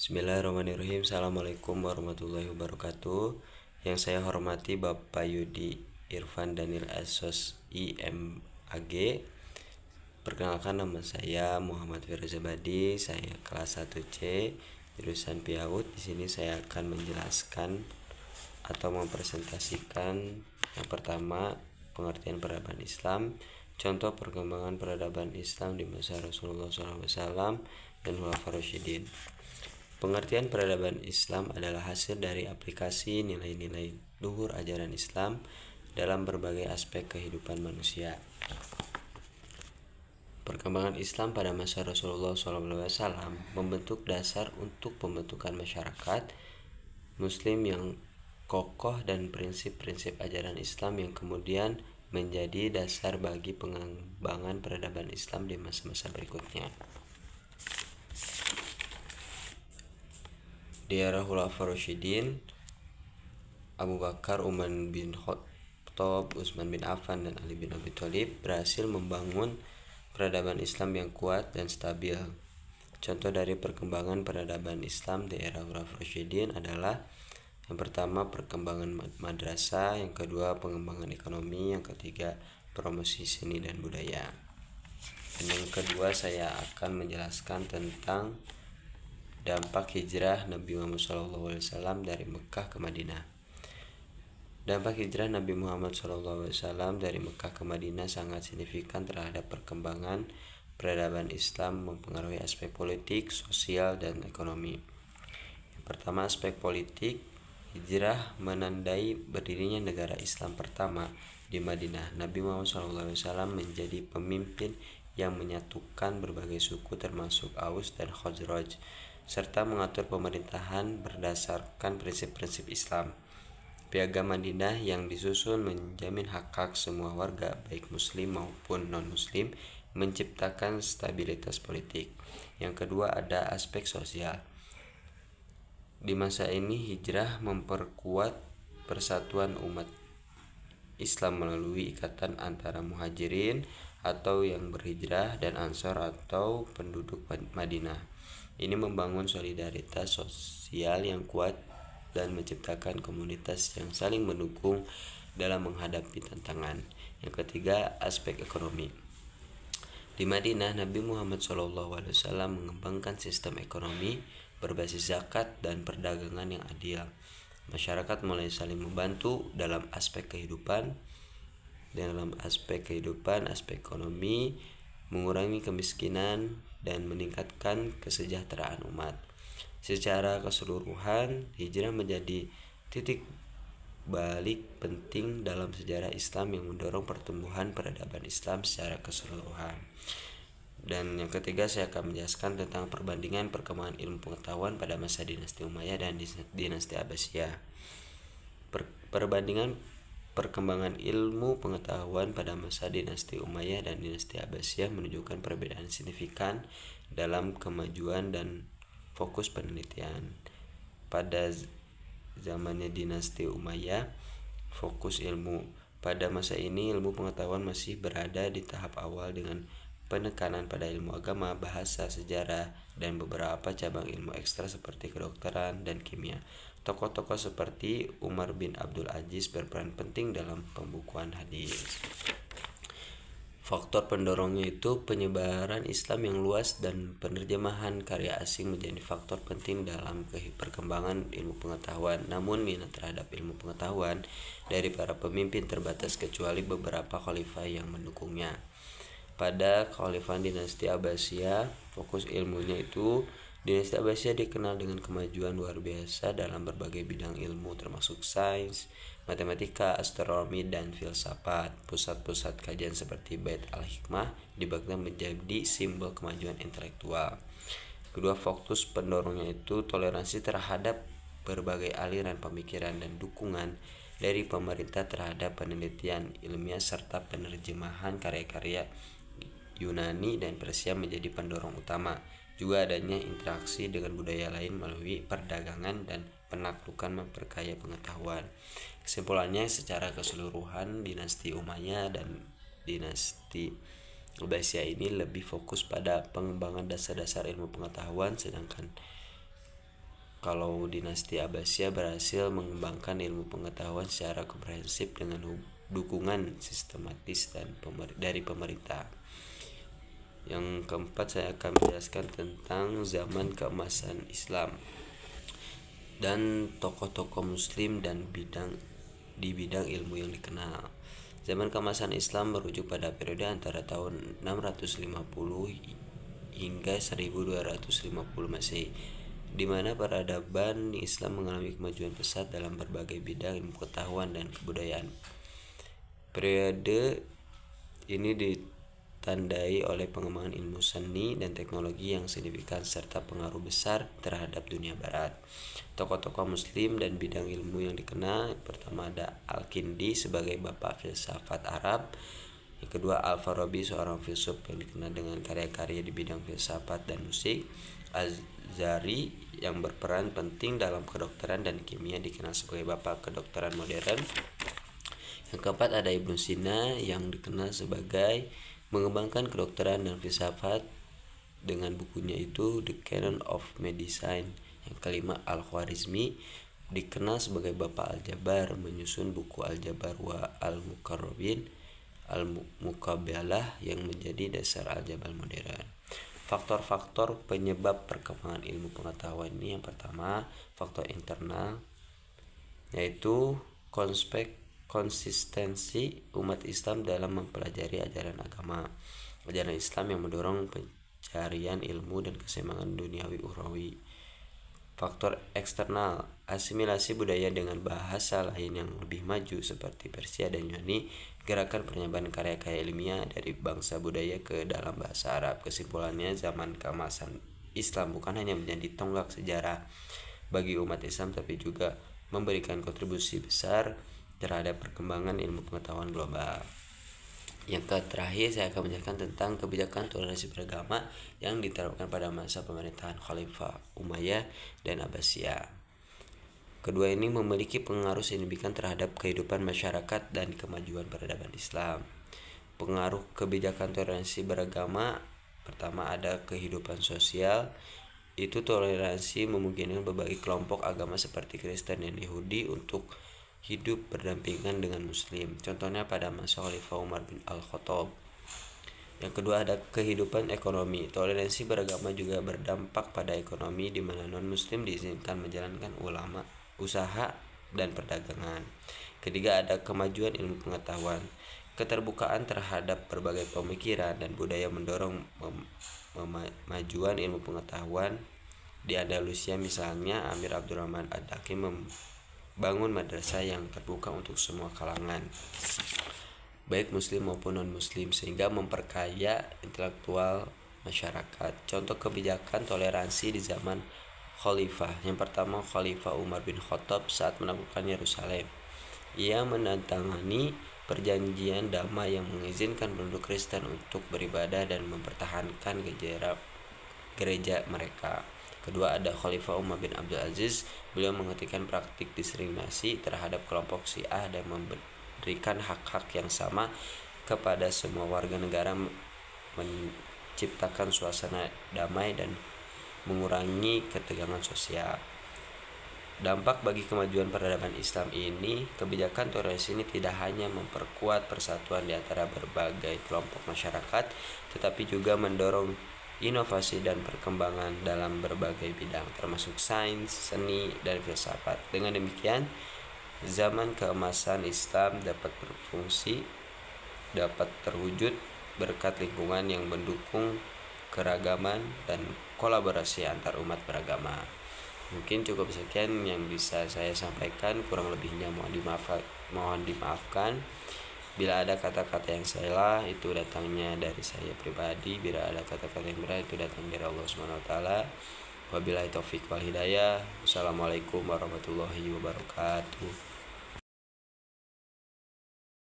Bismillahirrahmanirrahim. Assalamualaikum warahmatullahi wabarakatuh. Yang saya hormati Bapak Yudi Irfan Daniel Asos IMAG. Perkenalkan, nama saya Muhammad Firza Badi. Saya kelas 1C jurusan PIAUD. Di sini saya akan menjelaskan atau mempresentasikan yang pertama, pengertian peradaban Islam, contoh perkembangan peradaban Islam di masa Rasulullah SAW dan Khulafaur Rasyidin. Pengertian peradaban Islam adalah hasil dari aplikasi nilai-nilai luhur ajaran Islam dalam berbagai aspek kehidupan manusia. Perkembangan Islam pada masa Rasulullah SAW membentuk dasar untuk pembentukan masyarakat Muslim yang kokoh dan prinsip-prinsip ajaran Islam yang kemudian menjadi dasar bagi pengembangan peradaban Islam di masa-masa berikutnya. Di era Khulafaur Rasyidin, Abu Bakar, Umar bin Khattab, Utsman bin Affan, dan Ali bin Abi Thalib berhasil membangun peradaban Islam yang kuat dan stabil. Contoh dari perkembangan peradaban Islam di era Khulafaur Rasyidin adalah yang pertama, perkembangan madrasah, yang kedua, pengembangan ekonomi, yang ketiga, promosi seni dan budaya. Dan yang kedua, saya akan menjelaskan tentang dampak hijrah Nabi Muhammad SAW dari Mekah ke Madinah. Dampak hijrah Nabi Muhammad SAW dari Mekah ke Madinah sangat signifikan terhadap perkembangan peradaban Islam, mempengaruhi aspek politik, sosial, dan ekonomi. Yang pertama, aspek politik. Hijrah menandai berdirinya negara Islam pertama di Madinah. Nabi Muhammad SAW menjadi pemimpin yang menyatukan berbagai suku termasuk Aus dan Khazraj, serta mengatur pemerintahan berdasarkan prinsip-prinsip Islam. Piagam Madinah yang disusun menjamin hak-hak semua warga, baik muslim maupun non-muslim, menciptakan stabilitas politik. Yang kedua, ada aspek sosial. Di masa ini, hijrah memperkuat persatuan umat Islam melalui ikatan antara muhajirin atau yang berhijrah dan ansor atau penduduk Madinah. Ini membangun solidaritas sosial yang kuat dan menciptakan komunitas yang saling mendukung dalam menghadapi tantangan. Yang ketiga, aspek ekonomi. Di Madinah, Nabi Muhammad SAW mengembangkan sistem ekonomi berbasis zakat dan perdagangan yang adil. Masyarakat mulai saling membantu dalam aspek kehidupan, aspek ekonomi, mengurangi kemiskinan, dan meningkatkan kesejahteraan umat. Secara keseluruhan, hijrah menjadi titik balik penting dalam sejarah Islam yang mendorong pertumbuhan peradaban Islam secara keseluruhan. Dan yang ketiga, saya akan menjelaskan tentang perbandingan perkembangan ilmu pengetahuan pada masa dinasti Umayyah dan dinasti Abbasiyah. Perbandingan perkembangan ilmu pengetahuan pada masa dinasti Umayyah dan dinasti Abbasiyah menunjukkan perbedaan signifikan dalam kemajuan dan fokus penelitian. Pada zamannya dinasti Umayyah, fokus ilmu. Pada masa ini, ilmu pengetahuan masih berada di tahap awal dengan penekanan pada ilmu agama, bahasa, sejarah, dan beberapa cabang ilmu ekstra seperti kedokteran dan kimia. Tokoh-tokoh seperti Umar bin Abdul Aziz berperan penting dalam pembukuan hadis. Faktor pendorongnya itu penyebaran Islam yang luas dan penerjemahan karya asing menjadi faktor penting dalam perkembangan ilmu pengetahuan. Namun minat terhadap ilmu pengetahuan dari para pemimpin terbatas kecuali beberapa khalifah yang mendukungnya. Pada kekhalifahan dinasti Abbasiyah, fokus ilmunya itu dinasti Abbasiyah dikenal dengan kemajuan luar biasa dalam berbagai bidang ilmu termasuk sains, matematika, astronomi, dan filsafat. Pusat-pusat kajian seperti Bait al-Hikmah di Baghdad menjadi simbol kemajuan intelektual. Kedua, fokus pendorongnya itu toleransi terhadap berbagai aliran pemikiran dan dukungan dari pemerintah terhadap penelitian ilmiah serta penerjemahan karya-karya Yunani dan Persia menjadi pendorong utama. Juga adanya interaksi dengan budaya lain melalui perdagangan dan penaklukan memperkaya pengetahuan. Kesimpulannya, secara keseluruhan dinasti Umayyah dan dinasti Abbasiyah ini lebih fokus pada pengembangan dasar-dasar ilmu pengetahuan, sedangkan kalau dinasti Abbasiyah berhasil mengembangkan ilmu pengetahuan secara komprehensif dengan dukungan sistematis dan dari pemerintah. Yang keempat, saya akan menjelaskan tentang zaman keemasan Islam dan tokoh-tokoh muslim dan di bidang ilmu yang dikenal. Zaman keemasan Islam merujuk pada periode antara tahun 650 hingga 1250 Masehi, di mana peradaban Islam mengalami kemajuan pesat dalam berbagai bidang ilmu pengetahuan dan kebudayaan. Periode ini ditandai oleh pengembangan ilmu seni dan teknologi yang signifikan serta pengaruh besar terhadap dunia barat. Tokoh-tokoh muslim dan bidang ilmu yang dikenal, pertama ada Al-Kindi sebagai bapak filsafat Arab. Yang kedua, Al-Farabi, seorang filsuf yang dikenal dengan karya-karya di bidang filsafat dan musik. Az-Zari yang berperan penting dalam kedokteran dan kimia, dikenal sebagai bapak kedokteran modern. Yang keempat ada Ibnu Sina yang dikenal sebagai mengembangkan kedokteran dan filsafat dengan bukunya itu The Canon of Medicine. Yang kelima, Al-Khwarizmi dikenal sebagai bapak aljabar, menyusun buku Al-Jabar wa Al-Muqarrabin, Al-Muqabalah yang menjadi dasar aljabar modern. Faktor-faktor penyebab perkembangan ilmu pengetahuan ini, yang pertama faktor internal, yaitu konsistensi umat Islam dalam mempelajari ajaran agama, ajaran Islam yang mendorong pencarian ilmu dan keseimbangan duniawi ukhrawi. Faktor eksternal, asimilasi budaya dengan bahasa lain yang lebih maju seperti Persia dan Yunani, gerakan penyebaran karya-karya ilmiah dari bangsa budaya ke dalam bahasa Arab. Kesimpulannya, zaman keemasan Islam bukan hanya menjadi tonggak sejarah bagi umat Islam, tapi juga memberikan kontribusi besar terhadap perkembangan ilmu pengetahuan global. Yang terakhir, saya akan menjelaskan tentang kebijakan toleransi beragama yang diterapkan pada masa pemerintahan Khalifah Umayyah dan Abbasiyah. Kedua ini memiliki pengaruh signifikan terhadap kehidupan masyarakat dan kemajuan peradaban Islam. Pengaruh kebijakan toleransi beragama, pertama ada kehidupan sosial. Itu toleransi memungkinkan berbagai kelompok agama seperti Kristen dan Yahudi untuk hidup berdampingan dengan Muslim. Contohnya pada masa Khalifah Umar bin Al-Khattab. Yang kedua ada kehidupan ekonomi. Toleransi beragama juga berdampak pada ekonomi, di mana non-Muslim diizinkan menjalankan usaha dan perdagangan. Ketiga ada kemajuan ilmu pengetahuan. Keterbukaan terhadap berbagai pemikiran dan budaya mendorong kemajuan ilmu pengetahuan. Di Andalusia misalnya, Amir Abdurrahman Ad-Dakim membangun madrasah yang terbuka untuk semua kalangan, baik muslim maupun non-muslim, sehingga memperkaya intelektual masyarakat. Contoh kebijakan toleransi di zaman Khalifah. Yang pertama, Khalifah Umar bin Khattab saat menaklukkan Yerusalem. Ia menandatangani perjanjian damai yang mengizinkan penduduk Kristen untuk beribadah dan mempertahankan gereja mereka. Kedua ada Khalifah Umar bin Abdul Aziz. Beliau menghentikan praktik diskriminasi terhadap kelompok Syiah dan memberikan hak-hak yang sama kepada semua warga negara, menciptakan suasana damai dan mengurangi ketegangan sosial. Dampak bagi kemajuan peradaban Islam ini, kebijakan toleransi ini tidak hanya memperkuat persatuan di antara berbagai kelompok masyarakat, tetapi juga mendorong inovasi dan perkembangan dalam berbagai bidang, termasuk sains, seni, dan filsafat. Dengan demikian, zaman keemasan Islam dapat terwujud berkat lingkungan yang mendukung keragaman dan kolaborasi antar umat beragama. Mungkin cukup sekian yang bisa saya sampaikan, kurang lebihnya mohon dimaafkan. Bila ada kata-kata yang salah, itu datangnya dari saya pribadi. Bila ada kata-kata yang benar, itu datang dari Allah SWT. Wabillahi taufiq wal hidayah. Wassalamualaikum warahmatullahi wabarakatuh.